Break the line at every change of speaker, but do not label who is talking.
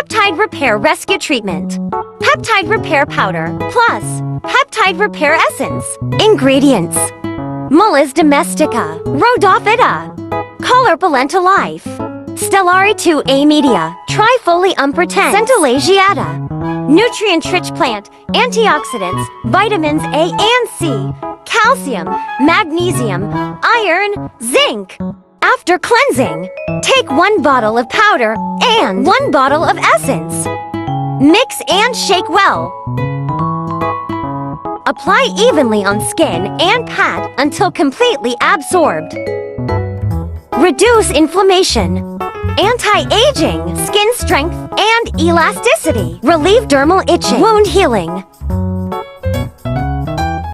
Peptide Repair Rescue Treatment. Peptide Repair Powder plus Peptide Repair Essence. Ingredients: MALUSDOMESTICA, RHODOPHYTA, CAULERPALENTILLIFERA, STELLARIZA Media, TRIFOLIUMPRATENSE, CENTELLAASIATICA. Nutrient-rich plant, antioxidants, vitamins A and C, calcium, magnesium, iron, zinc. After cleansing, take 1 bottle of powder and 1 bottle of essence. Mix and shake well. Apply evenly on skin and pat until completely absorbed. Reduce inflammation. Anti-aging, skin strength, and elasticity. Relieve dermal itching. Wound healing.